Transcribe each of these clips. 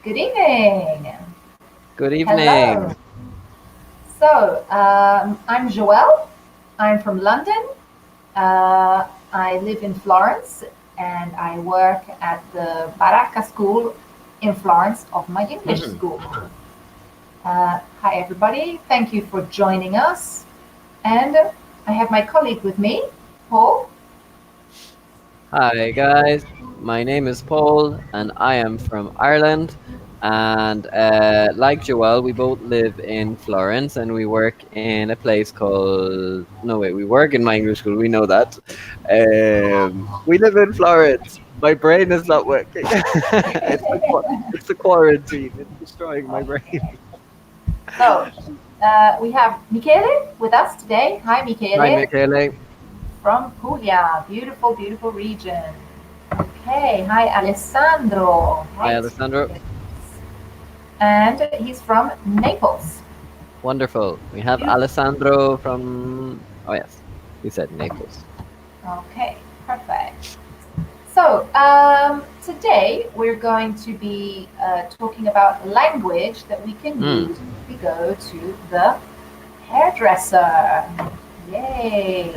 Good evening. Good Hello. evening. So, I'm Joelle. I'm from London. I live in Florence and I work at the Baracca School in Florence of my English Mhm. school. Hi, everybody. Thank you for joining us. And I have my colleague with me, Paul. Hi, guys. My name is Paul, and I am from Ireland. And like Joelle, we both live in Florence, and we work in a place called. No, wait, we work in my English school. We know that. We live in Florence. My brain is not working. It's the quarantine. It's destroying my brain. So, we have Michele with us today. Hi, Hi, Michele. Michele. From Puglia, beautiful, beautiful region. Okay, hi Alessandro. Hi, Right. Alessandro. And he's from Naples. Wonderful. We have Beautiful. Alessandro from. Oh, yes. He said Naples. Okay, perfect. So, today we're going to be talking about language that we can Mm. use if we go to the hairdresser. Yay!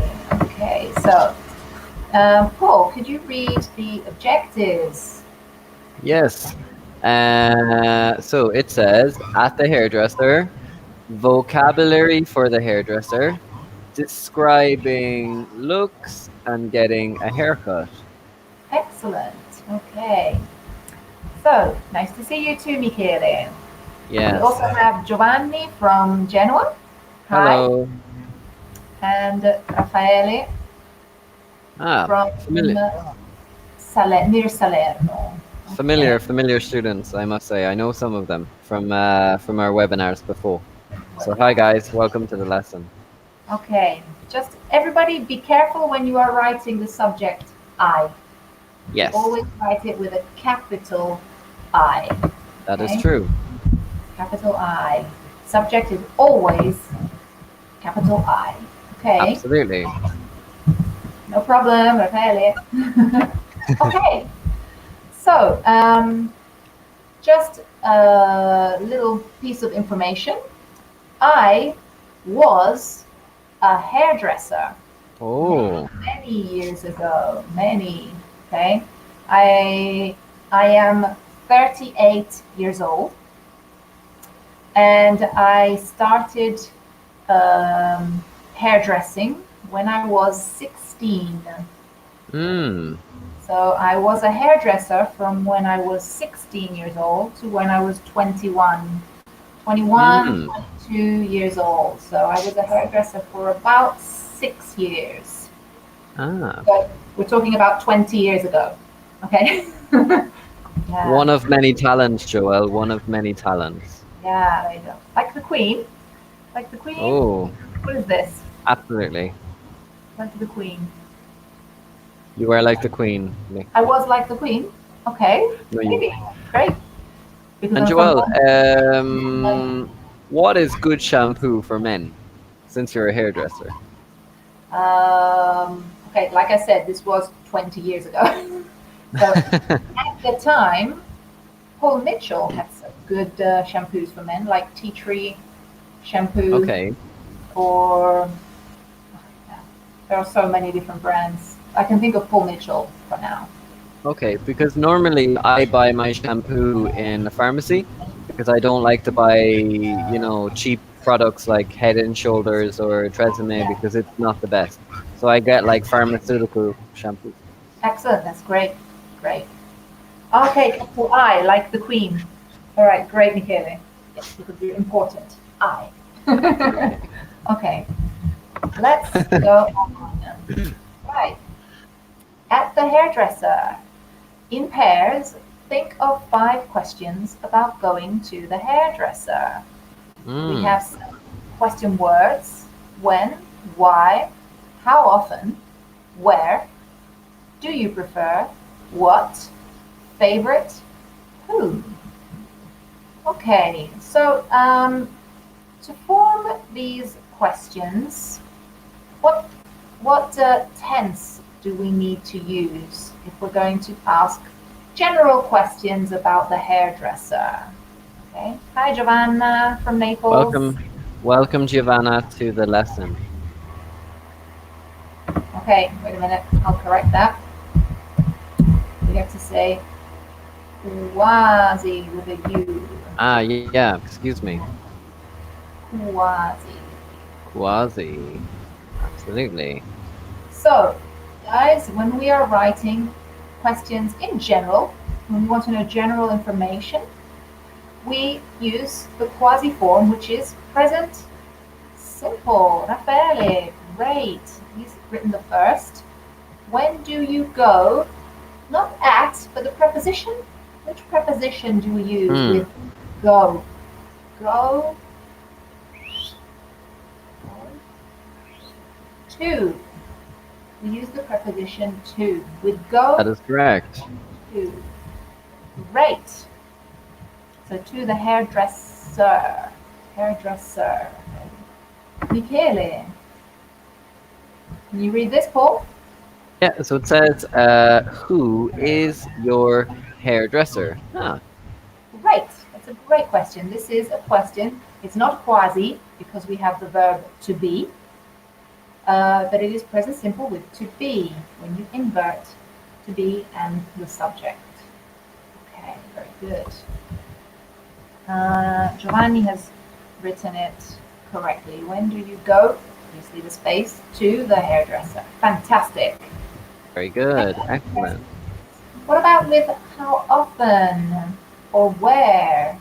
Okay, so Paul, could you read the objectives? Yes. So it says at the hairdresser, vocabulary for the hairdresser, describing looks and getting a haircut. Excellent. Okay. So, nice to see you too, Michele. We Yes. also have Giovanni from Genoa. Hi. Hello. And Raffaele Ah, from familiar, near Salerno. Okay. familiar students, I must say. I know some of them from our webinars before. So hi guys, welcome to the lesson. Okay. Just everybody be careful when you are writing the subject I. You Yes, always write it with a capital I. that is Okay? true. Capital I. Subject is always capital I. Okay? Absolutely. No problem, Raffaele. Okay. So, just a little piece of information. I was a hairdresser many, Oh. many years ago. Many. Okay. I I am 38 years old, and I started hairdressing when I was 16. Hmm. So I was a hairdresser from when I was 16 years old to when I was 21. 21, Hmm. 22 years old. So I was a hairdresser for about 6 years. Ah. But we're talking about 20 years ago. Okay? Yeah, One of many talents, Joel. One of many talents. yeah, there you go. Like the Queen. Like the Queen. Oh, What is this? absolutely. Like the Queen. You are like the queen. I was like the Queen. Okay, No, you. maybe. Great. Because And I'm from Joel, London. what is good shampoo for men? Since you're a hairdresser. Okay, like I said, this was 20 years ago. So at the time, Paul Mitchell had some good shampoos for men, like tea tree shampoo, Okay. or yeah, there are so many different brands. I can think of Paul Mitchell for now. Okay, because normally I buy my shampoo in a pharmacy because I don't like to buy, cheap products like Head and Shoulders or Tresemme Yeah, because it's not the best. So I get like pharmaceutical shampoo. excellent. That's great. Great. Okay, capital I, like the Queen. All right, great, Michele. Yes, because you're important. I. Okay. Okay, let's go on. Right. At the hairdresser. In pairs, think of 5 questions about going to the hairdresser. We Mm. have some question words: when, why, how often, where, do you prefer, what, favorite, who. Okay, so to form these questions, what tense do we need to use if we're going to ask general questions about the hairdresser. Okay. Hi, Giovanna from Naples. Welcome, welcome, Giovanna, to the lesson. Okay, wait a minute. I'll correct that. We have to say quasi with a U. Ah, yeah, excuse me. Quasi. Quasi. Absolutely. So, guys, when we are writing questions in general, when we want to know general information, we use the quasi form, which is present simple. Raffaele, great. He's written the first. When do you go? Not at, but the preposition. Which preposition do we use Hmm, with go? Go to. We use the preposition to. With that go is correct. to. Great. So to the hairdresser. Hairdresser. Michele. Can you read this, Paul? Yeah, so it says, who is your hairdresser? Ah, Great. That's a great question. This is a question. It's not quasi because we have the verb to be, but it is present simple with to be when you invert to be and the subject. Okay, very good. Giovanni has written it correctly. When do you go? Please leave a space to the hairdresser. Fantastic. very good. Excellent. What about with how often or where?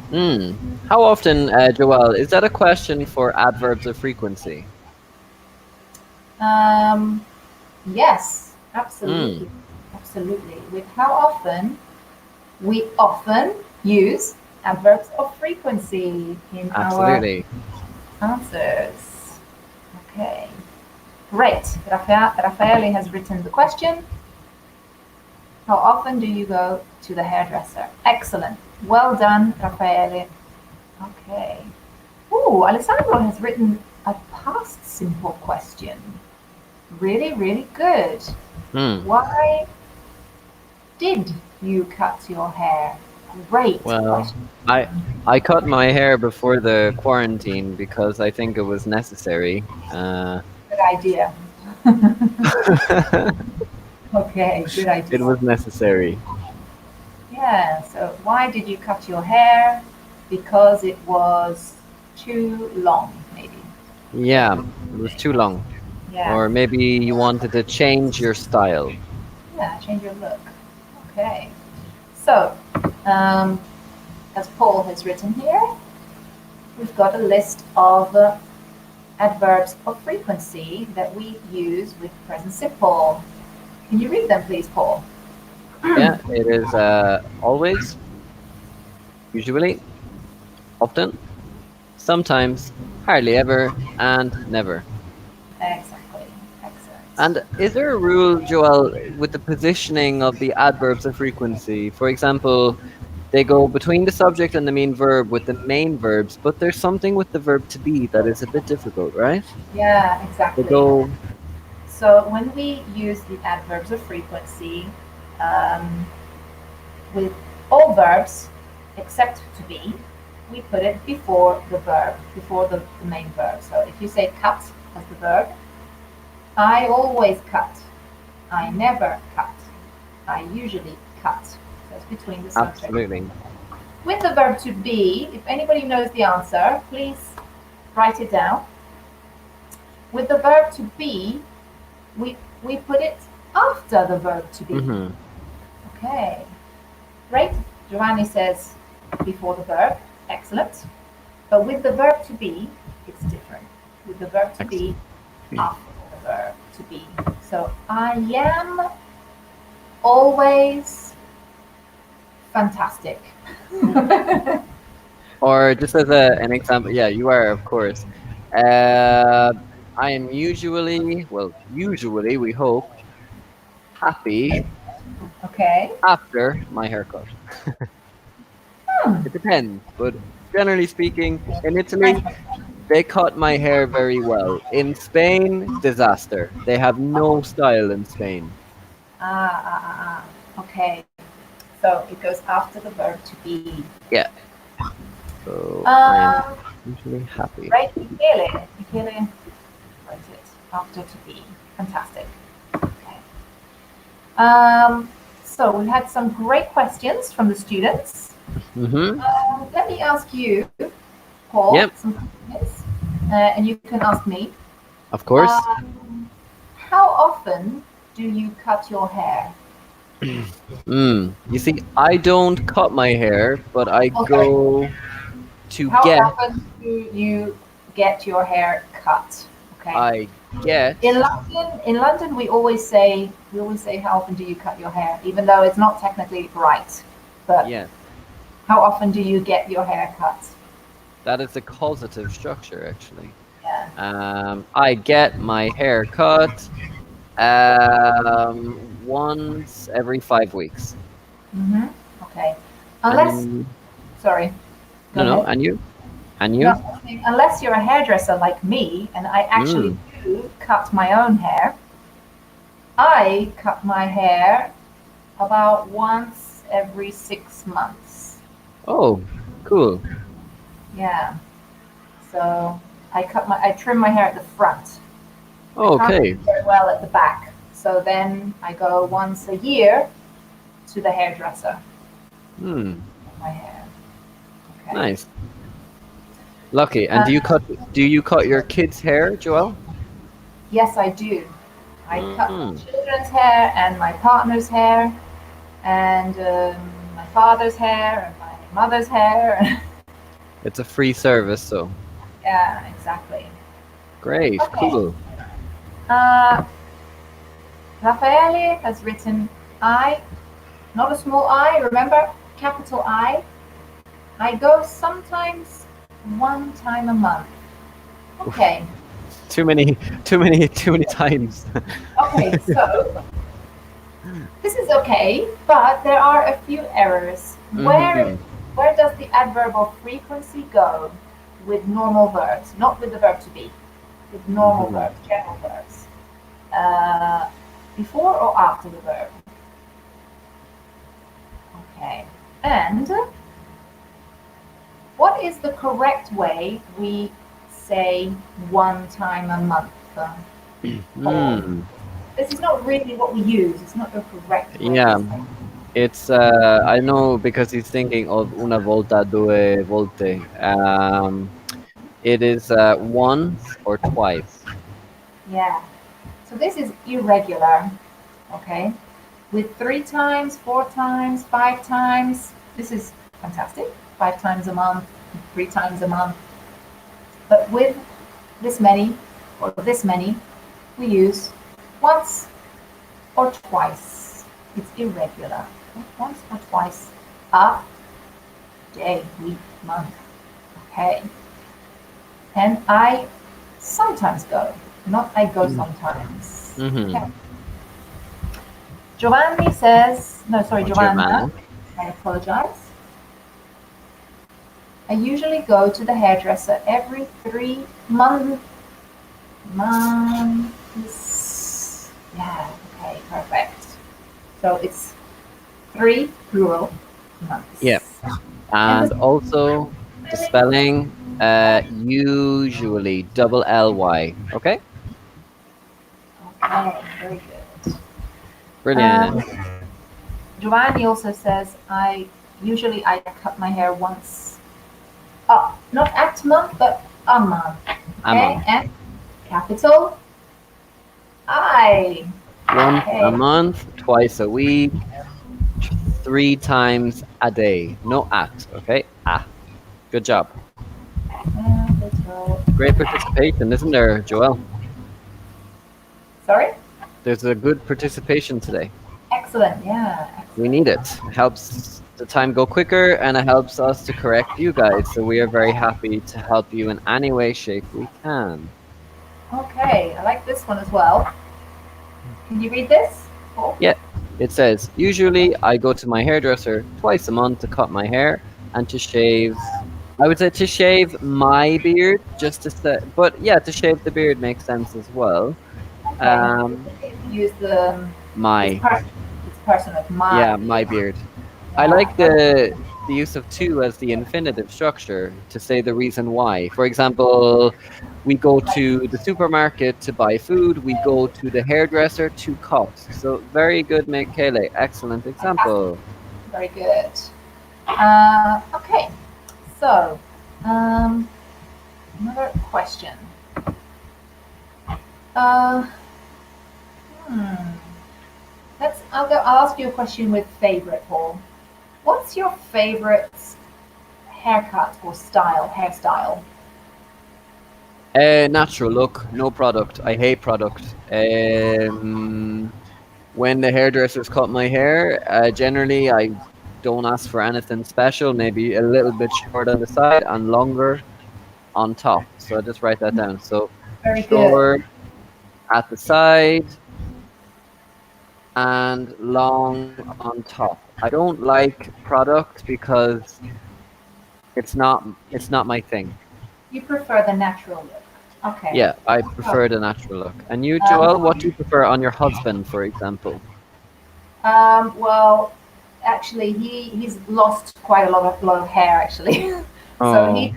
Hmm. How often, Joelle, is that a question for adverbs of frequency? Um, yes, Hmm. absolutely. Absolutely. With how often, we often use adverbs of frequency in our Absolutely. answers. Okay, great. Raffaele has written the question. How often do you go to the hairdresser? Excellent. Well done, Raffaele. Okay. Ooh, Alessandro has written a past simple question. Really, really good. Hmm. Why did you cut your hair? Great Well, question. I I cut my hair before the quarantine because I think it was necessary. Good idea. Okay, good It idea. was necessary. Yeah, so why did you cut your hair? Because it was too long, maybe. Yeah, it was too long. Yeah, Or maybe you wanted to change your style. yeah, change your look. Okay. So, um, as Paul has written here, we've got a list of adverbs of frequency that we use with present simple. Can you read them, please, Paul? Yeah, it is always, usually, often, sometimes, hardly ever, and never. Exactly. Excellent. And is there a rule, Joel, with the positioning of the adverbs of frequency? For example, they go between the subject and the main verb with the main verbs, but there's something with the verb to be that is a bit difficult, right? Yeah, They exactly. go, So when we use the adverbs of frequency um, with all verbs except to be, we put it before the verb, before the main verb. So if you say cut as the verb, I always cut. I never cut. I usually cut. So it's between the subject. absolutely. With the verb to be, if anybody knows the answer, please write it down. With the verb to be, we put it after the verb to be. Hmm. Okay, great. Giovanni says before the verb. Excellent. But with the verb to be, it's different. With the verb to be, after the verb to be. So I am always fantastic. Or just as an example, yeah, you are, of course. Uh, I am usually, well, usually, we hope, happy Okay. after my haircut. Hmm. It depends, but generally speaking, in Nice Italy, one. they cut my hair very well. In Spain, disaster. They have no style in Spain. Okay. So it goes after the verb to be. Yeah. So I am Um, usually happy. right, Michele. Michele writes it after to be. Fantastic. Okay. So we had some great questions from the students. Mm-hmm. Let me ask you, Paul, Yep. some questions, and you can ask me. Of course. How often do you cut your hair? You see, I don't cut my hair, but I Oh, sorry. go to How get. often do you get your hair cut? Okay. I get. In London, we always say how often do you cut your hair, even though it's not technically right. But Yes, how often do you get your hair cut? that is a causative structure actually. Yeah. I get my hair cut once every 5 weeks. Mm-hmm. Okay. And Unless, you? sorry, go No, no. ahead. And you? And No, you? I think unless you're a hairdresser like me, and I actually Mm. do cut my own hair, I cut my hair about once every 6 months. Oh, cool. Yeah. So I trim my hair at the front. I can't do Okay. it very well at the back. So then I go once a year to the hairdresser Hmm. for my hair. Okay. Nice. Lucky. And Uh, do you cut your kids' hair, Joel? yes, I do. I cut my Mm. children's hair and my partner's hair and my father's hair and my mother's hair. It's a free service, so Yeah, exactly. great. Okay. Cool. Uh, Raffaele has written I, not a small I, remember, capital I. I go sometimes one time a month. Oof. Okay. Too many, too many times. Okay, so this is okay, but there are a few errors. Where Hmm. where does the adverb of frequency go with normal verbs? Not with the verb to be, with normal Hmm. verbs, general verbs. Uh, Before or after the verb? Okay. And what is the correct way we say one time a month? Paul? Hmm. This is not really what we use. It's not the correct way to Yeah. say. It's I know because he's thinking of una volta, due volte. It is once or twice. Yeah. So this is irregular. Okay. With 3 times, 4 times, 5 times, this is fantastic. 5 times a month, 3 times a month. But with this many or this many, we use once or twice. It's irregular. Once or twice a day, week, month. Okay. And I sometimes go, not I go sometimes. Mm-hmm. Okay. Giovanni says, no, sorry, Or Giovanna, Giovanna. I apologize. I usually go to the hairdresser every 3 months. Yeah, okay, perfect. So it's 3 plural months. Yeah. And And the also the spelling, usually double Ly. Okay? okay, very good. Brilliant. Um, Giovanni also says I cut my hair once, not at month, but a month. A Okay, month. and capital I. Once a Okay, month, twice a week, 3 times a day. No at, okay? Ah. Good job. capital. Great participation, isn't there, Joel? Sorry. There's a good participation today. Excellent. Yeah, We excellent. need it. It helps the time go quicker and it helps us to correct you guys. So we are very happy to help you in any way, shape we can. Okay, I like this one as well. Can you read this? Cool. Yeah, it says, usually I go to my hairdresser twice a month to cut my hair and to shave. I would say to shave my beard, just to say, but yeah, to shave the beard makes sense as well. Okay. Um, Use the it's my, person. It's person of yeah, my my beard. beard. I like Yeah, the use of to as the infinitive structure to say the reason why. For example, we go to the supermarket to buy food. We go to the hairdresser to cut. So very good, Michele. Excellent fantastic. example. Very good. Okay, so um, another question. Uh, hmm. I'll ask you a question with favorite, Paul. What's your favorite haircut or hairstyle? Natural look, no product. I hate product. When the hairdressers cut my hair, generally I don't ask for anything special. Maybe a little bit short on the side and longer on top. So I just write that down. So Very good. short at the side and long on top. I don't like product because it's not my thing. You prefer the natural look. Okay. Yeah, I So, prefer the natural look. And you, Joel, what do um, you prefer on your husband, for example? well, actually, he's lost quite a lot of hair actually. So he Oh,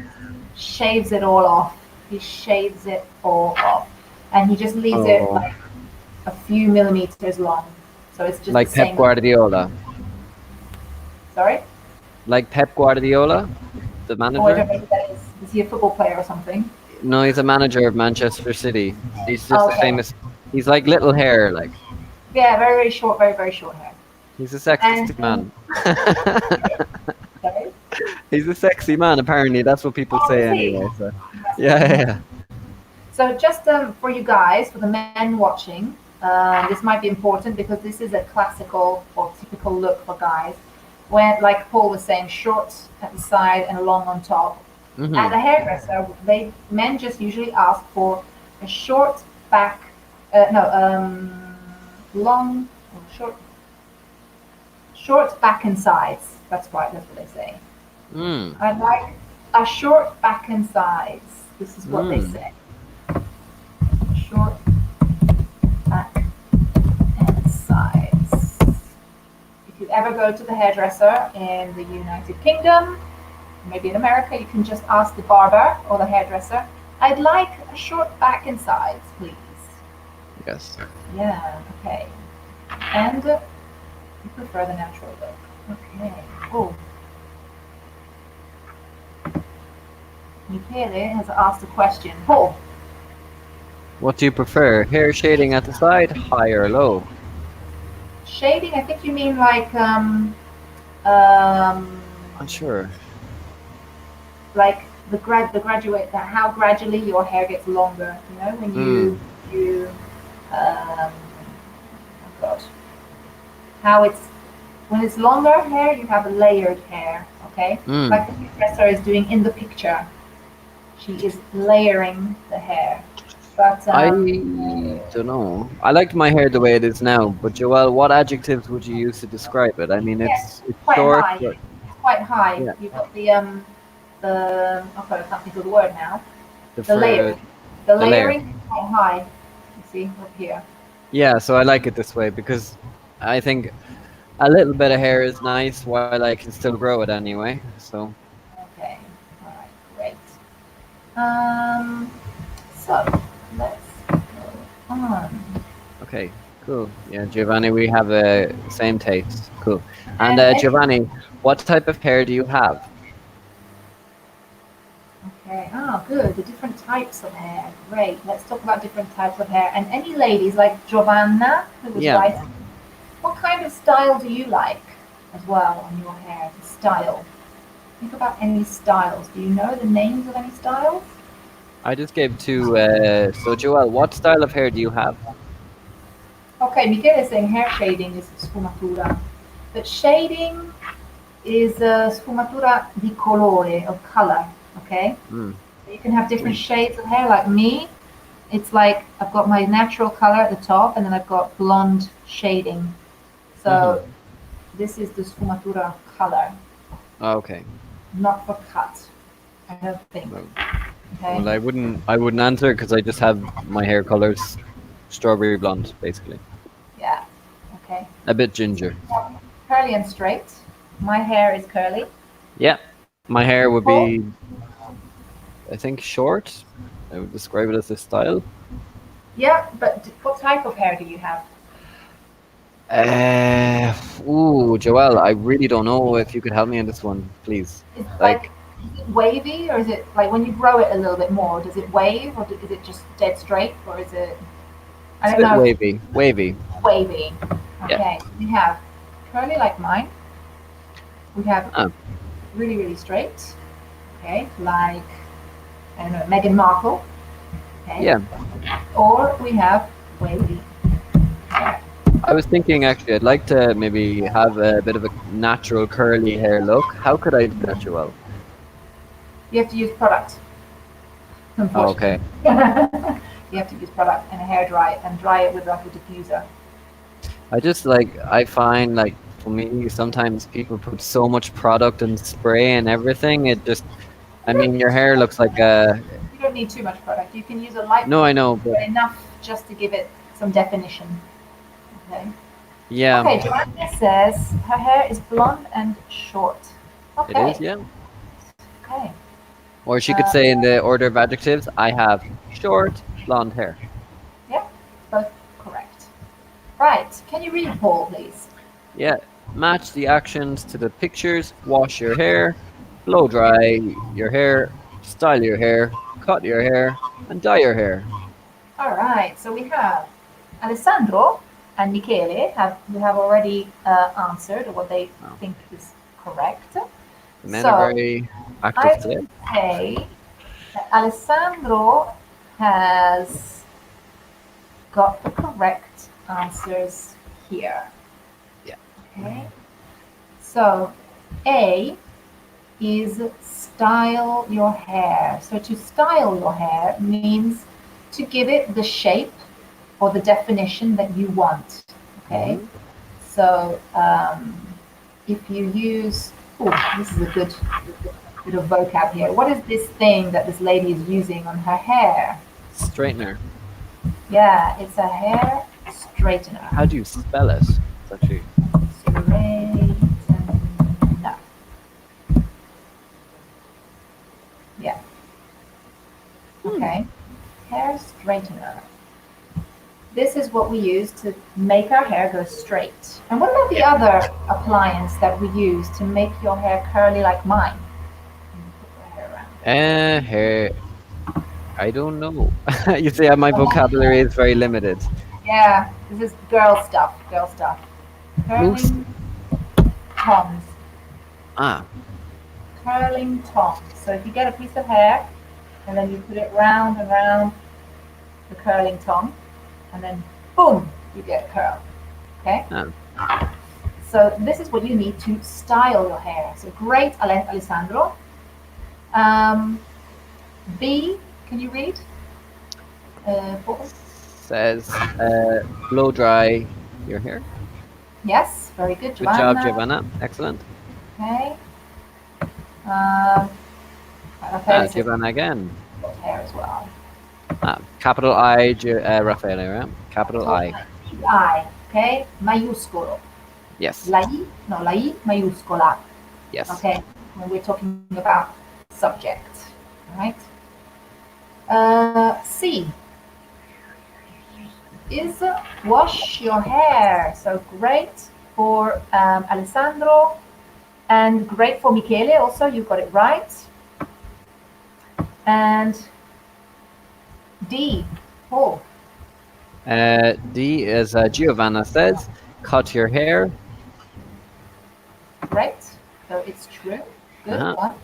shaves it all off. He shaves it all off, and he just leaves it oh, like a few millimeters long. So it's just the like Pep same. Guardiola. Sorry. Like Pep Guardiola, the Oh, I manager? don't know who that is. Is he a football player or something? No, he's a manager of Manchester City. He's just a Okay. famous. He's like little hair, like Yeah, very, very short, very, very short hair. he's a sexy And man. sorry. He's a sexy man. Apparently, that's what people Oh, say is he? anyway. So, Must be, yeah, yeah, yeah. yeah. So just for you guys, for the men watching, this might be important because this is a classical or typical look for guys. When, like Paul was saying, short at the side and long on top. At Hmm. the hairdresser, men just usually ask for a short back, no, long, short, short back and sides. That's right. That's what they say. Mm. I like a short back and sides. This is what they Mm. say. Short back and sides. If you ever go to the hairdresser in the United Kingdom, maybe in America, you can just ask the barber or the hairdresser, I'd like a short back and sides, please. Yes. Yeah, okay. And you prefer the natural look. Okay. Oh, Michele has asked a question. Paul, What do you prefer? Hair shading at the side, high or low? shading, I think you mean um, Unsure. like the graduate that how gradually your hair gets longer. You know, when Mm. you oh God, how it's when it's longer hair, you have a layered hair. Okay, like Mm. the hairdresser is doing in the picture. She is layering the hair, but I don't know. I like my hair the way it is now, but Joelle, what adjectives would you use to describe it? I mean, yeah, it's quite short, high. but It's quite high. yeah, You've got okay, I can't think of the word now. the The for layering. The the layer. layering is quite high. You see up here. Yeah, so I like it this way because I think a little bit of hair is nice while I can still grow it anyway. So Okay. All right. Great. Um. So let's go on. okay, cool. Yeah, Giovanni, we have a same taste. Cool. And And any. Giovanni, what type of hair do you have? Okay. Oh, good. The different types of hair. Great. Let's talk about different types of hair. And any ladies like Giovanna, who was Yeah, writing, what kind of style do you like as well on your hair? The style. Think about any styles. Do you know the names of any styles? I just gave two. So Joelle, what style of hair do you have? Okay, Michele is saying hair shading is sfumatura, but shading is sfumatura di colore, of color. Okay, Mm. you can have different Mm. shades of hair. Like me, it's like I've got my natural color at the top, and then I've got blonde shading. Mm-hmm. So this is the sfumatura color, Okay. not for cut. I don't think. Well, Okay. well, I wouldn't answer because I just have my hair colors strawberry blonde, basically. Yeah. Okay. A bit ginger. Curly and straight. My hair is curly. Yeah, my hair would Paul? be, I think, short. I would describe it as a style. Yeah, but what type of hair do you have? Uh, Joelle, I really don't know if you could help me on this one, please. Is it like, Like, is it wavy, or is it like when you grow it a little bit more, does it wave, or is it just dead straight, or is it, I it's a don't bit know if wavy. Wavy. it's wavy. Yeah. Okay, we have curly like mine. We have Ah, really, really straight. Okay, like, I don't know, Meghan Markle. Okay, yeah. or we have wavy hair. I was thinking actually, I'd like to maybe have a bit of a natural curly hair look. How could I do that, Joelle? You have to use product, Oh, unfortunately. okay. You have to use product and a hair dry and dry it with like a diffuser. I just like, I find like for me, sometimes people put so much product and spray and everything. It just, I You don't mean, need your too hair much looks like product. a, You don't need too much product. You can use a light no, I product, know, but but enough just to give it some definition. Okay. yeah, Okay, Joanna says her hair is blonde and short. it is, Okay. yeah. Okay. Or she could Uh, say in the order of adjectives, I have short blonde hair. yeah, both correct. Right. Can you read Paul, please? Yeah, match the actions to the pictures, wash your hair, blow dry your hair, style your hair, cut your hair, and dye your hair. All right. So we have Alessandro and Michele have already answered what they Wow. think is correct. The men are So very active I today. would say that Alessandro has got the correct answers here. Yeah. Okay. So A is style your hair. So to style your hair means to give it the shape or the definition that you want. Okay. Hmm. So if you use, oh, this is a good bit of vocab here. What is this thing that this lady is using on her hair? Straightener. Yeah, it's a hair How straightener. do you spell it? It's actually Straightener. Yeah. hmm. Okay. Hair straightener. This is what we use to make our hair go straight. And what about the Yeah. other appliance that we use to make your hair curly like mine? Put your hair around. Hair. I don't know. You see, my vocabulary is very limited. Yeah, this is girl stuff. Girl stuff. Mousse. Curling tongs. Ah, Curling tongs. So if you get a piece of hair and then you put it round and round the curling tong, and then boom, you get a curl. Okay? ah. So this is what you need to style your hair. So great, Alessandro. Um, B, can you read? Paul? Says blow dry your hair. Yes, very good, Good job, Joanna. Giovanna. Excellent. Okay. Um, Rafael says Giovanna again. hair as well. Capital I, Raffaele, right? Capital So I. I, okay, maiuscolo. Yes. La I, no, la I maiuscola. Yes. Okay, when we're talking about subject, all right? C is wash your hair. So great for Alessandro and great for Michele also, you got it right. And D, Paul. D is Giovanna says, cut your hair. Great. So it's true. Good Uh-huh. one.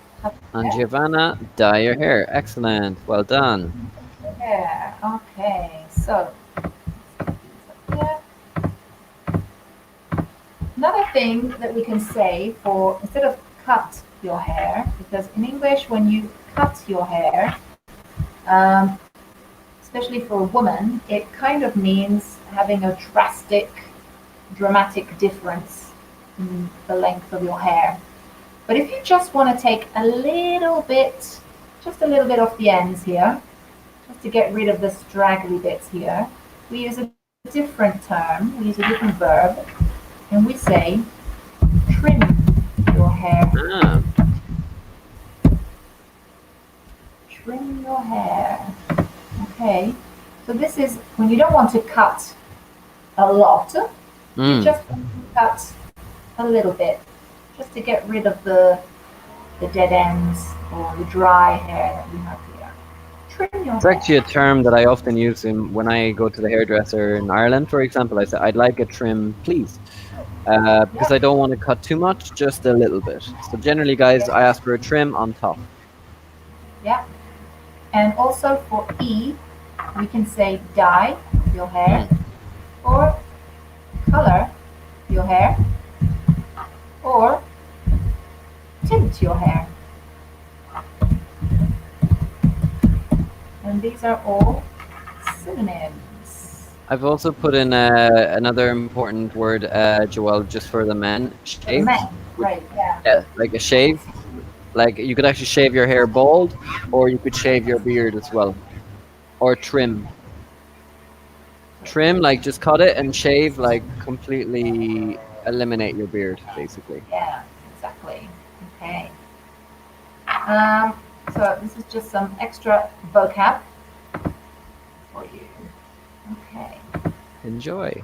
And Giovanna, dye your hair. Excellent. Well done. Yeah. Okay. So yeah. Another thing that we can say for instead of cut your hair, because in English when you cut your hair, um, especially for a woman, it kind of means having a dramatic difference in the length of your hair. But if you just want to take a little bit, just a little bit off the ends here, just to get rid of the straggly bits here, we use a different term, we use a different verb, and we say trim Okay. So this is when you don't want to cut a lot. You Mm. just want to cut a little bit, just to get rid of the dead ends or the dry hair that you have here. Trim your It's actually a hair. term that I often use when I go to the hairdresser in Ireland, for example. I say, I'd like a trim, please. Because I Yep. don't want to cut too much, just a little bit. So generally, guys, I Yes. ask for a trim on top. Yep. And also for E, we can say dye your hair Mm. or color your hair or tint your hair. And these are all synonyms. I've also put in another important word, Joelle, just for the men, For the shave. men, great, yeah. Yeah, like a shave. Like you could actually shave your hair bald, or you could shave your beard as well, or trim. Trim, like just cut it, and shave, like completely eliminate your beard, basically. Yeah, exactly. Okay. Um, so this is just some extra vocab for you. Okay. Enjoy.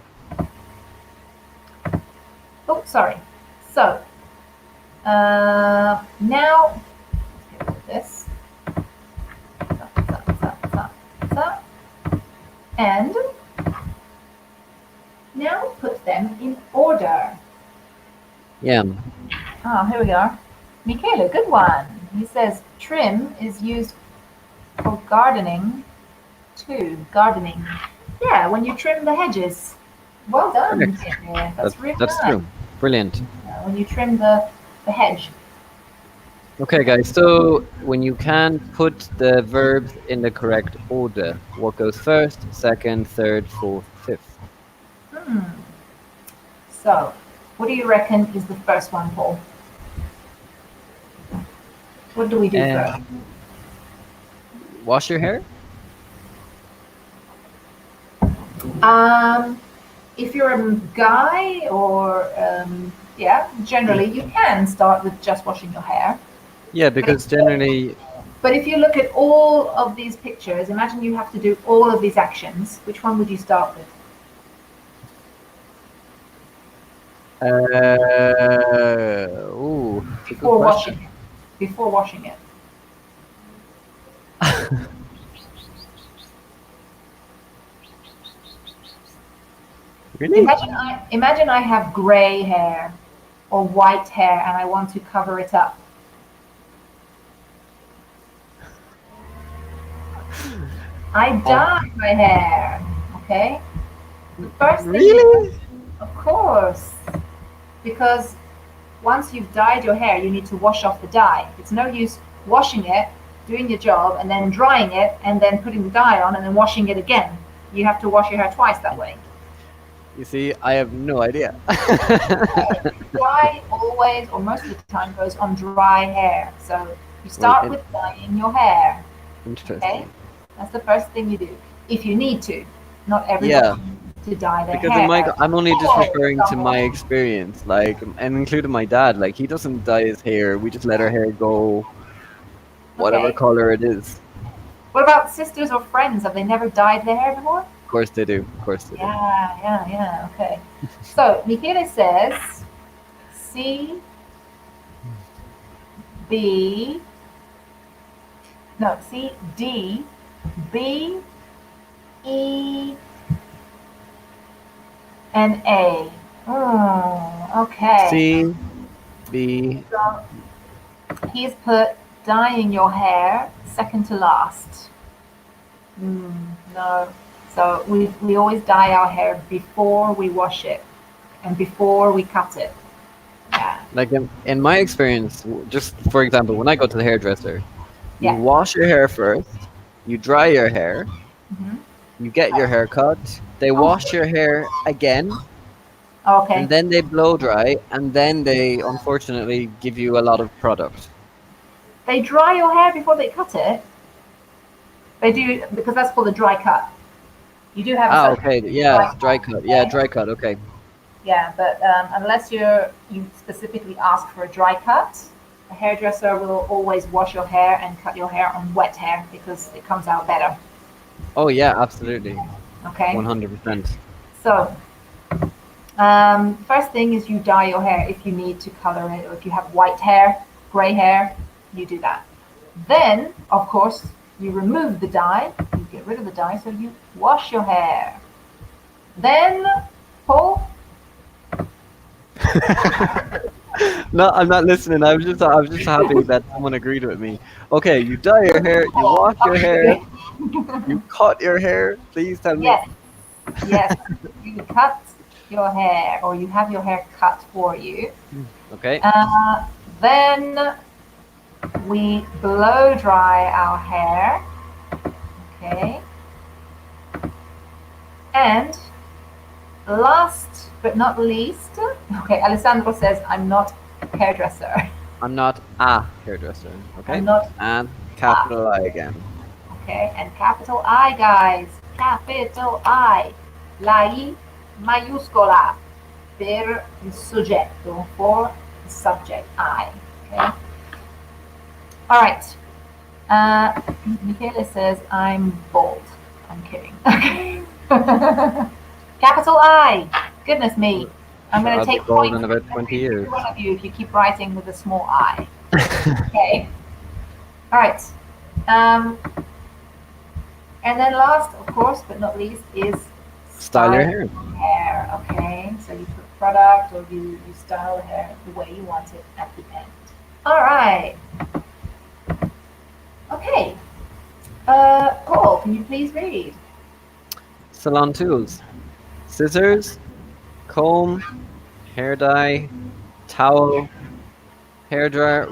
Oh, sorry. So now let's get rid of this. So, and now put them in order. Yeah. Ah, here we are. Michaela, good one. He says trim is used for gardening too. Gardening. Yeah, when you trim the hedges. Well done, Correct. Michaela. That, That's really that's nice. true. Brilliant. When you trim the hedge. Okay, guys. So when you can put the verbs in the correct order, what goes first, second, third, fourth, fifth? Hmm. So, what do you reckon is the first one, Paul? What do we do Uh, first? wash your hair. Um, if you're a guy or yeah, generally you can start with just washing your hair. Yeah, But if, because generally, but if you look at all of these pictures, imagine you have to do all of these actions. Which one would you start with? it's a good Before washing question. it. Before washing it. Really? Imagine I have gray hair or white hair and I want to cover it up. I Oh, dye my hair. Okay? The first thing you do, really? of course, because once you've dyed your hair, you need to wash off the dye. It's no use washing it, doing your job, and then drying it, and then putting the dye on, and then washing it again. You have to wash your hair twice that way. You see, I have no idea. Okay. Dye always, or most of the time, goes on dry hair. So you Well, start with dyeing your hair. Okay? interesting. That's the first thing you do. If you need to. Not everybody Yeah, needs to dye their because in my, hair. I'm only just For referring to my example, experience, like, and including my dad. Like, he doesn't dye his hair. We just let our hair go whatever okay. color it is. What about sisters or friends? Have they never dyed their hair before? Of course they do. Of course they do. Yeah. Okay. So Michele says C B no C D B E and A. Okay. C, B. So he's put dyeing your hair second to last. No. So we always dye our hair before we wash it and before we cut it. Yeah. Like in my experience, just for example, when I go to the hairdresser, you Yeah. wash your hair first, you dry your hair, Hmm. you get your hair cut, they wash your hair again, and Okay. then they blow dry, and then they unfortunately give you a lot of product. They dry your hair before they cut it. They do because that's called a dry cut. You do have a Ah, such okay, yeah, dry dry cut. cut. Yeah, Okay. dry cut. Okay. Yeah, but unless you specifically ask for a dry cut, a hairdresser will always wash your hair and cut your hair on wet hair because it comes out better. Oh yeah, absolutely. Okay. 100%. So, first thing is you dye your hair if you need to color it, or if you have white hair, gray hair, you do that. Then, of course, you remove the dye, you get rid of the dye, so you wash your hair. Then, Paul, No, I'm not listening. I was just happy that someone agreed with me. Okay, you dye your hair, you wash your hair, okay, you cut your hair. Please tell me. yes, yes, you cut your hair, or you have your hair cut for you. Okay. Uh, then we blow dry our hair, okay, and last but not least, okay, Alessandro says, I'm not a hairdresser. I'm not a hairdresser. I'm Okay. not And a. capital I again. Okay, and capital I, guys. Capital I. La I maiuscola per il soggetto, for the subject I. Okay. All right. Michele says, I'm bald. I'm kidding. Okay. Capital I. Goodness me. I'm Sure, going to I'll be take bald points in from about 20 every years. one of you if you keep writing with a small I. Okay. All right. Um, and then last, of course, but not least, is Style your style hair. hair. Okay. So you put product, or you style the hair the way you want it at the end. All right. Okay. Paul, can you please read? Salon tools. Scissors, comb, hair dye, towel, hair dryer,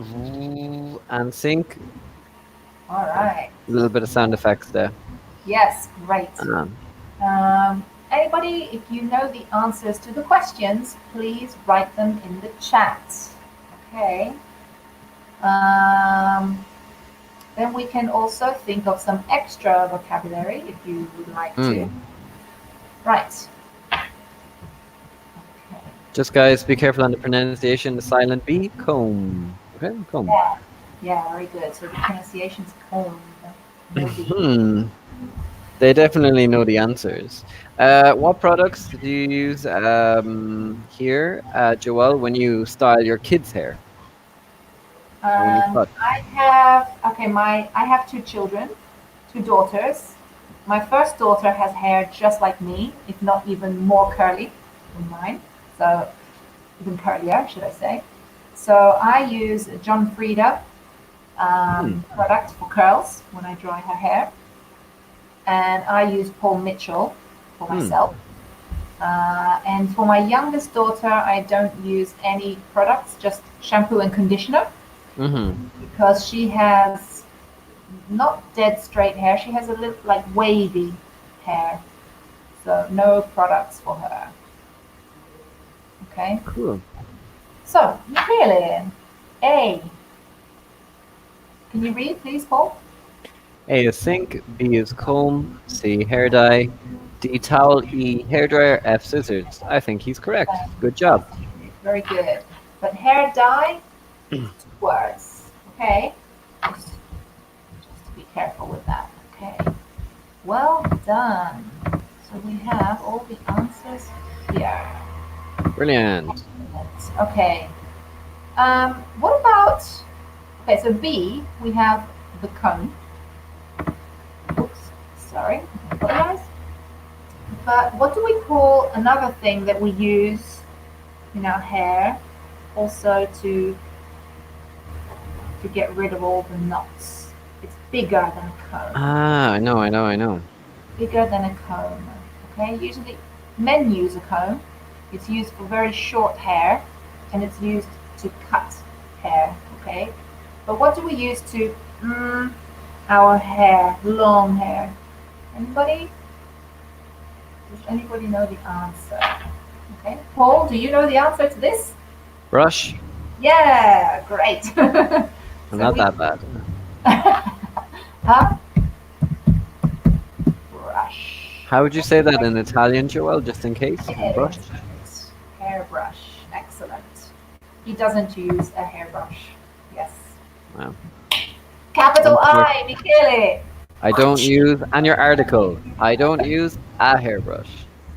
and sink. All right. A little bit of sound effects there. Yes, great. Um, Anybody, if you know the answers to the questions, please write them in the chat. Okay. Um, then we can also think of some extra vocabulary if you would like to. mm. Right. Okay. Just guys, be careful on the pronunciation. The silent B, comb. Okay, comb. Yeah. Yeah, very good. So the pronunciation's comb, no B. Hmm. They definitely know the answers. What products do you use here, Joelle, when you style your kids' hair or when you cut? I have okay. I have two children, two daughters. My first daughter has hair just like me, if not even more curly than mine. So even curlier, should I say? So I use John Frieda Hmm. product for curls when I dry her hair, and I use Paul Mitchell for Hmm. myself. And for my youngest daughter, I don't use any products, just shampoo and conditioner, Mm-hmm. because she has not dead straight hair. She has a little like wavy hair, so no products for her. Okay. Cool. So Michele, A. Can you read, please, Paul? A is sink, B is comb, C hair dye, D towel, E hair dryer, F scissors. I think he's correct. Good job. Very good. But hair dye, two words. Okay. Just to be careful with that. Okay. Well done. So we have all the answers here. Brilliant. Okay. What about, okay, so B, we have the comb. Oops, sorry, I apologize. But what do we call another thing that we use in our hair also to get rid of all the knots? It's bigger than a comb. Ah, I know. Bigger than a comb. Okay, usually men use a comb. It's used for very short hair, and it's used to cut hair. Okay, but what do we use to our hair, long hair? Anybody? Does anybody know the answer? Okay, Paul, do you know the answer to this? Brush. Yeah, great. I'm So not we, that bad. huh? Brush. How would you say that in Italian, Joelle, just in case? Brush? Hairbrush. Excellent. He doesn't use a hairbrush. Yes. Wow. Capital Unfor- I, Michele. I don't use, and your article. I don't use a hairbrush.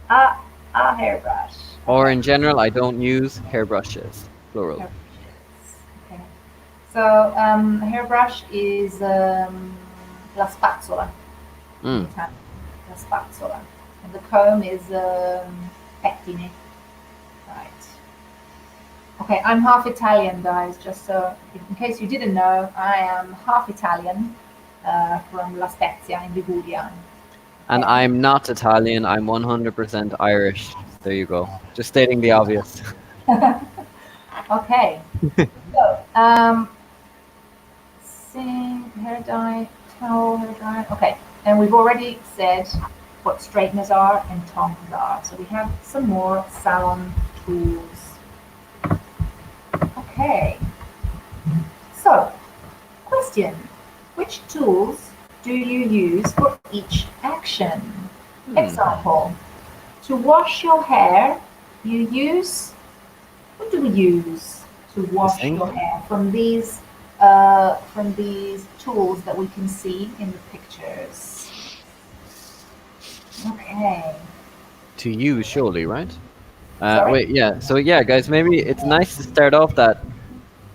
A, a hairbrush. Or Okay. in general, I don't use hairbrushes, plural. Hairbrushes. Okay. So hairbrush is la spazzola in Mm. Italian. La spazzola. And the comb is pettine. Right. Okay, I'm half Italian, guys. Just so, in case you didn't know, I am half Italian from La Spezia in Liguria. And Okay. I'm not Italian, I'm 100% Irish. There you go. Just stating the obvious. Okay. So, hair dye, towel, hair dye. Okay, and we've already said what straighteners are and tongs are. So we have some more salon tools. Okay. So, question: which tools do you use for each action? Hmm. Example: to wash your hair, you use, what do we use to The wash sink? your hair from these tools that we can see in the pictures? Okay. To use, surely, right? Sorry? Wait, yeah. So yeah, guys, maybe it's nice to start off that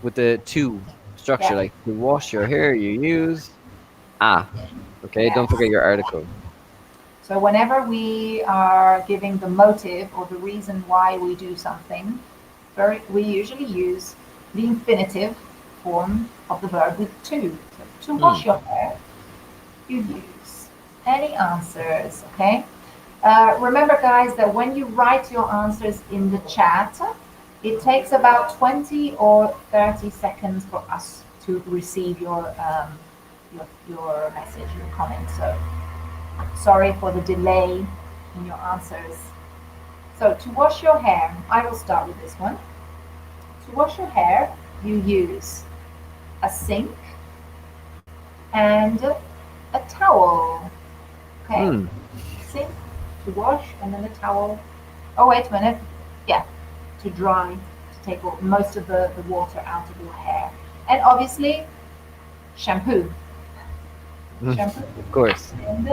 with the two structure, Yeah. like to wash your hair, you use ah. Okay, don't forget Yes. your article. So whenever we are giving the motive or the reason why we do something, we usually use the infinitive form of the verb with to. So to Hmm. wash your hair, you use. Any answers? Okay. Remember, guys, that when you write your answers in the chat, it takes about 20 or 30 seconds for us to receive your message, your comment. So sorry for the delay in your answers. So to wash your hair, I will start with this one. To wash your hair, you use a sink and a towel. Okay, Hmm. sink to wash, and then a towel. Oh, wait a minute. Yeah, to dry, to take most of the water out of your hair. And obviously, shampoo. Shampoo Of course. and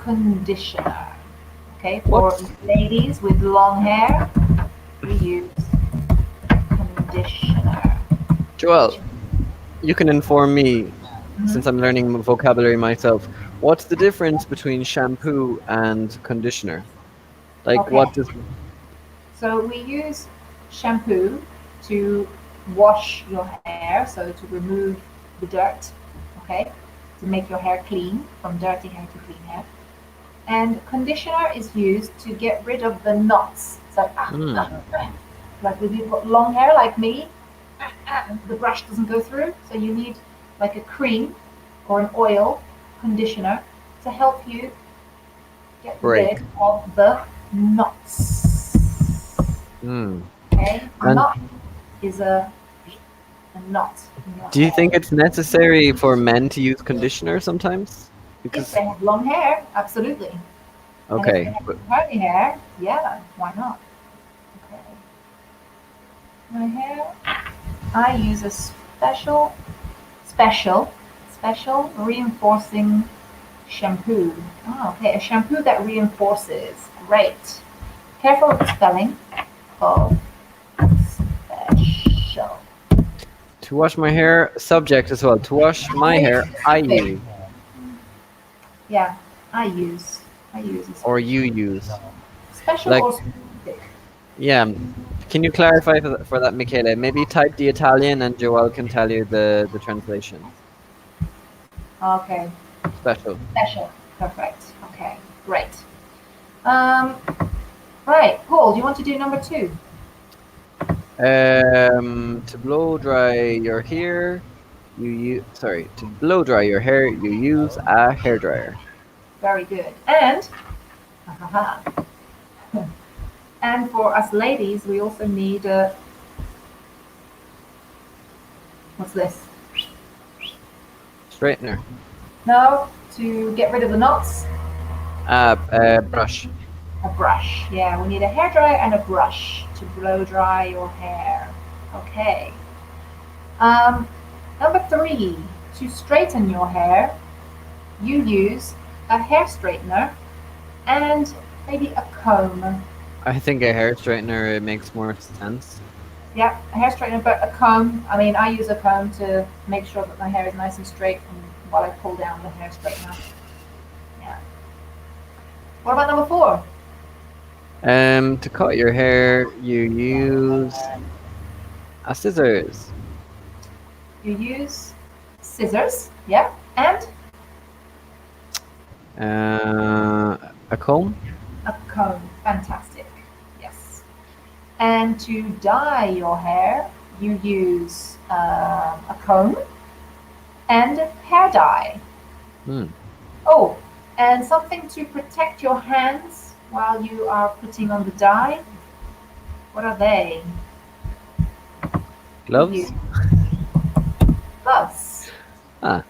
conditioner. Okay, for What? ladies with long hair, we use conditioner. Which, Joel, you can inform me mhm. since I'm learning vocabulary myself. What's the difference between shampoo and conditioner? Like, Okay, what does? so we use shampoo to wash your hair, so to remove the dirt, okay, to make your hair clean, from dirty hair to clean hair. And conditioner is used to get rid of the knots. So, Hmm. like if you've got long hair like me, the brush doesn't go through, so you need like a cream or an oil conditioner to help you get rid Break. of the knots. Hmm. Okay, And knot is a knot in your do you think hair. it's necessary for men to use conditioner sometimes? If Because they have long hair, absolutely. And if they okay, have curly hair, yeah, why not? Okay. My hair, I use a special, special reinforcing shampoo. Oh, okay, a shampoo that reinforces. Great. Careful with the spelling of special. to wash my hair, subject as well. To wash my Very hair, I specific. use Yeah, I use. I use a or special. you use. Special Like, or specific? yeah. Can you clarify for that, Michele? Maybe type the Italian and Joel can tell you the translation. Okay, Special. special. Perfect. Okay, great. Um, right, Paul, do you want to do number two? To blow dry your hair, to blow dry your hair, you use a hair dryer. Very good. And, ha, ha, ha. And for us ladies, we also need a, what's this? Straightener. No, to get rid of the knots, Brush. a brush. Yeah, we need a hair dryer and a brush to blow dry your hair. Okay. Um, number three, to straighten your hair, you use a hair straightener and maybe a comb. I think a hair straightener it makes more sense. Yeah, a hair straightener, but a comb. I mean, I use a comb to make sure that my hair is nice and straight while I pull down the hair straightener. Yeah. What about number four? To cut your hair, you use a scissors. You use scissors. Yeah. And A comb. a comb. Fantastic. Yes. And to dye your hair, you use a comb and hair dye. Hmm. Oh, and something to protect your hands while you are putting on the dye. What are they? We use Gloves. gloves. Ah.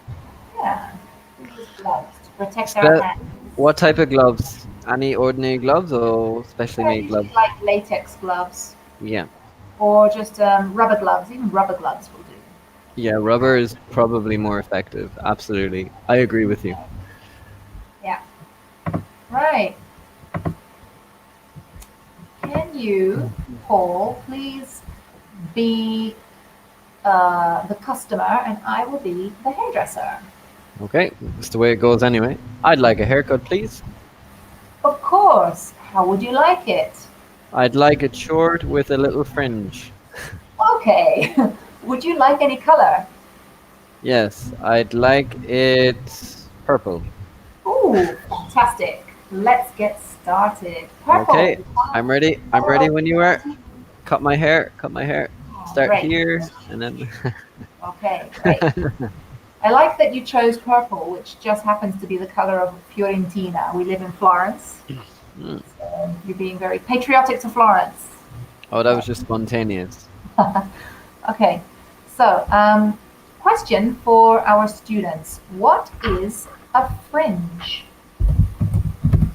Yeah, we use gloves to protect our Spe- hands. what type of gloves? Any ordinary gloves or specially They're made usually gloves? like latex gloves Yeah. or just rubber gloves. Even rubber gloves will do. Yeah, rubber is probably more effective. Absolutely. I agree with you. Yeah, right. Can you, Paul, please be the customer and I will be the hairdresser? Okay, that's the way it goes anyway. I'd like a haircut, please. Of course. How would you like it? I'd like it short with a little fringe. Okay. Would you like any color? Yes, I'd like it purple. Ooh, fantastic. Let's get started. Purple. Okay, I'm ready. I'm ready when you are. Cut my hair. Cut my hair. Start Great. here and then. Okay, great. I like that you chose purple, which just happens to be the color of Fiorentina. We live in Florence. Mm. So you're being very patriotic to Florence. Oh, that was just spontaneous. Okay, so question for our students. What is a fringe?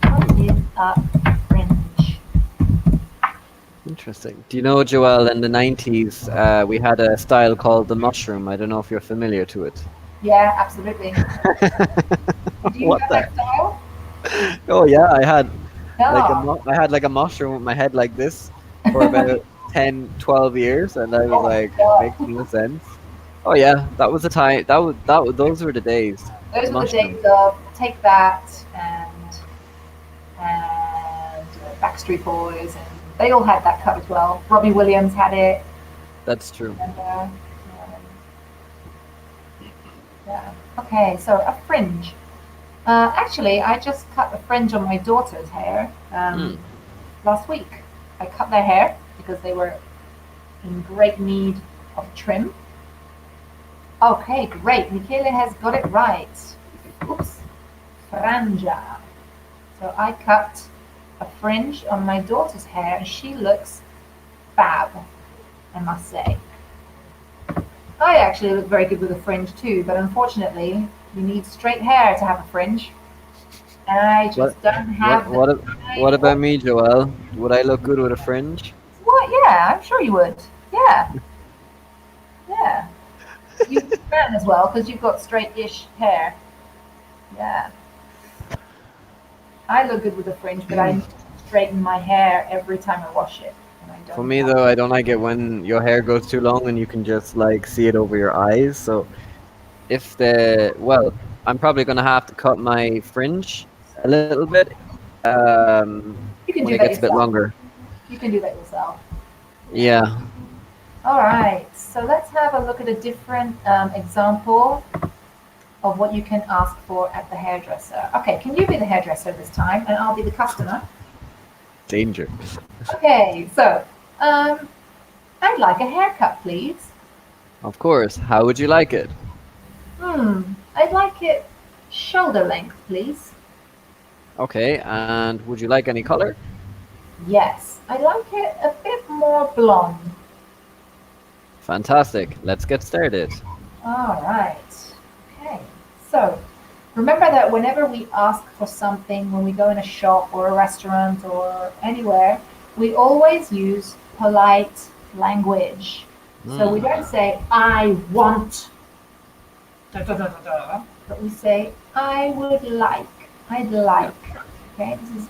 What is a fringe? Interesting. Do you know, Joel, in the 90s, we had a style called the mushroom. I don't know if you're familiar to it. Yeah, absolutely. Do you What have the? that style? Oh yeah, No. I had like a mushroom with my head like this for about 10, 12 years, and I was Oh my like, it makes God. no sense. Oh yeah, that was the time. That was those were the days. The Those were the mushroom. days of Take That and Backstreet Boys, and they all had that cut as well. Robbie Williams had it, That's true. and yeah. Okay, so a fringe. Actually, I just cut a fringe on my daughter's hair Mm. last week. I cut their hair because they were in great need of trim. Okay, great. Michele has got it right. Oops. Franja. So I cut a fringe on my daughter's hair and she looks fab, I must say. I actually look very good with a fringe too, but unfortunately, you need straight hair to have a fringe. And I What just don't what have the what a- what time. about me, Joel? Would I look good with a fringe? What? Yeah, I'm sure you would. Yeah, yeah. You can as well because you've got straight-ish hair. Yeah. I look good with a fringe, but I straighten my hair every time I wash it. And I For don't me have though, I don't like it when your hair goes too long and you can just like see it over your eyes. So if the well, I'm probably gonna have to cut my fringe a little bit You can when do it that gets a bit yourself. longer. You can do that yourself. Yeah. All right. So let's have a look at a different example of what you can ask for at the hairdresser. Okay, can you be the hairdresser this time, and I'll be the customer? Danger. Okay. So, I'd like a haircut, please. Of course. How would you like it? I'd like it shoulder length, please. Okay, and would you like any color? Yes, I'd like it a bit more blonde. Fantastic. Let's get started. All right. Okay. So remember that whenever we ask for something, when we go in a shop or a restaurant or anywhere, we always use polite language. So we Hmm. don't say, I want. Da, da, da, da, da. but we say I would like. I'd like. Yeah. Okay, this is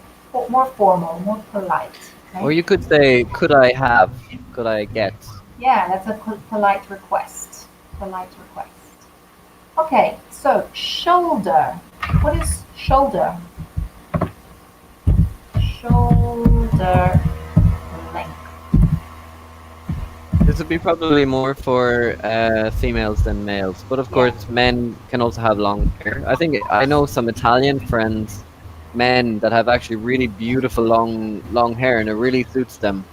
more formal, more polite. Or Okay, you could say, could I have? Could I get? yeah, that's a polite request. Polite request. Okay, so shoulder. What is shoulder? Shoulder length. This would be probably more for females than males, but of Yeah, course, men can also have long hair. I think I know some Italian friends, men that have actually really beautiful long hair, and it really suits them.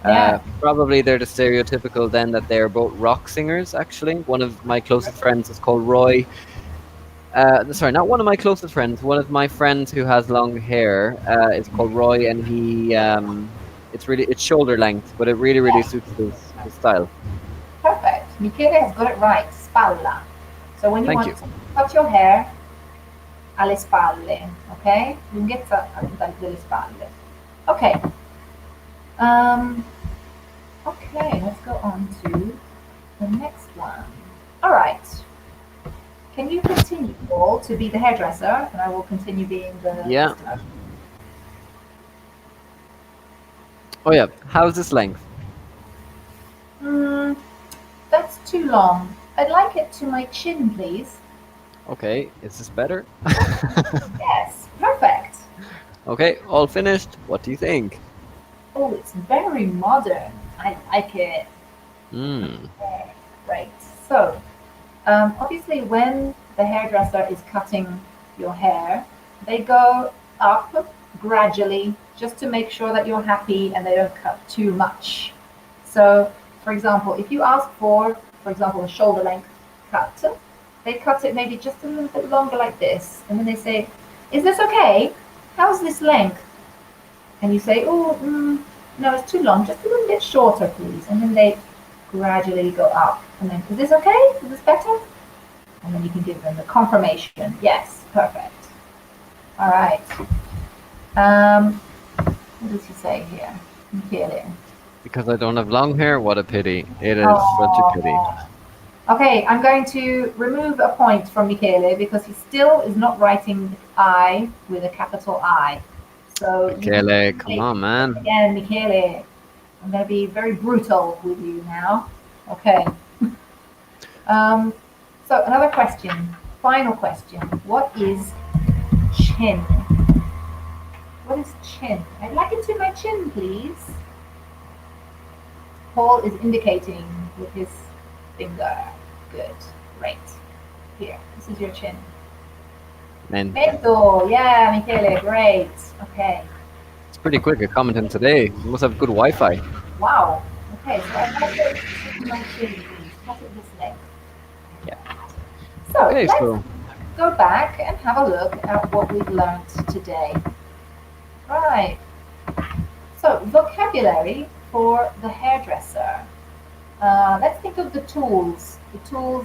yeah. Probably they're the stereotypical then that they're both rock singers. Actually, one of my closest friends is called Roy. Sorry, not one of my closest friends. One of my friends who has long hair is called Roy, and it's shoulder length, but it really suits his style. Perfect. Michele has got it right. Spalla. So when you Thank want you. to cut your hair, alle spalle, ok? Lunghezza delle spalle. Okay. Um, okay, let's go on to the next one. All right. Can you continue, Paul, to be the hairdresser, and I will continue being the Yeah. customer? Oh yeah. How's this length? Mm, that's too long. I'd like it to my chin, please. Okay. Is this better? Yes, perfect. Okay. All finished. What do you think? Oh, it's very modern. I like it. Hmm. Right. So, obviously, when the hairdresser is cutting your hair, they go up gradually just to make sure that you're happy and they don't cut too much. So, for example, if you ask for example, a shoulder length cut, they cut it maybe just a little bit longer like this. And then they say, is this okay? How's this length? And you say, oh, no, it's too long, just a little bit shorter, please. And then they gradually go up. And then, is this okay? Is this better? And then you can give them the confirmation. Yes, perfect. All right. What does he say here? Michele. Because I don't have long hair. What a pity. It is such a pity. Oh. Okay, I'm going to remove a point from Michele because he still is not writing I with a capital I. So you can Michele, come say on, man. again, Michele. I'm going to be very brutal with you now. Okay. Um, so another question, final question. What is chin? What is chin? I'd like it to my chin, please. Paul is indicating with his finger. Good. Great. Here, this is your chin. Man, Mento. Yeah, Michele. Great. Okay. it's pretty quick at commenting today. You must have good Wi-Fi. Wow. Okay, so I'd like it to my chin, please. Cut it this length. Yeah. So Okay, let's so go back and have a look at what we've learned today. Right. So vocabulary for the hairdresser. Let's think of the tools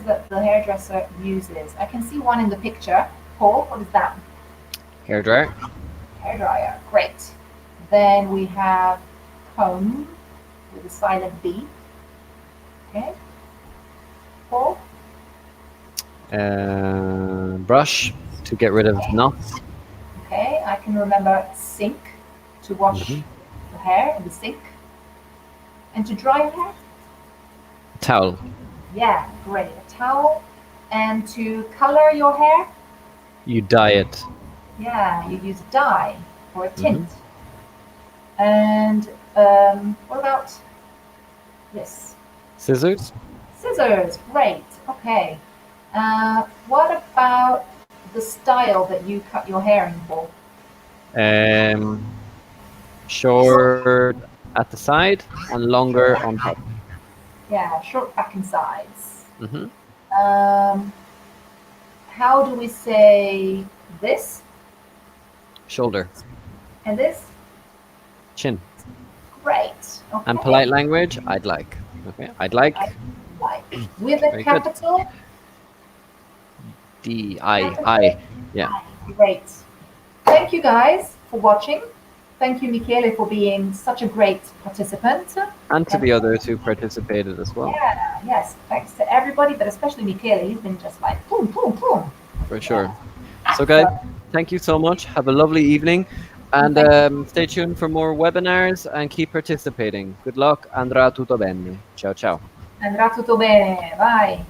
that the hairdresser uses. I can see one in the picture. Paul, what is that? hairdryer, Hairdryer. Great. Then we have comb with a silent B. Okay. Paul? brush to get rid of knots. Okay. I can remember sink to wash Hmm. the hair in the sink. And to dry your hair? Towel. Yeah, great. A towel. And to color your hair? You dye it. Yeah, you use dye or a Hmm. tint. And what about this? Scissors. Scissors. Great. Okay. What about the style that you cut your hair in for? Um, short at the side and longer on top. Yeah, short back and sides. Hmm. Um, how do we say this Shoulder, and this? chin, Great. and Okay. polite language. I'd like. Okay, I'd like. I like with a Very good. capital. D-I. Yeah. Great. Thank you guys for watching. Thank you, Michele, for being such a great participant. And to the others who participated as well. Yeah, yes, thanks to everybody, but especially Michele. He's been just like boom, boom, boom. for Yeah. sure. So, guys, So thank you so much. Have a lovely evening. And thank stay tuned for more webinars and keep participating. Good luck. Andrà tutto bene. Ciao, ciao. Andrà tutto bene. Bye.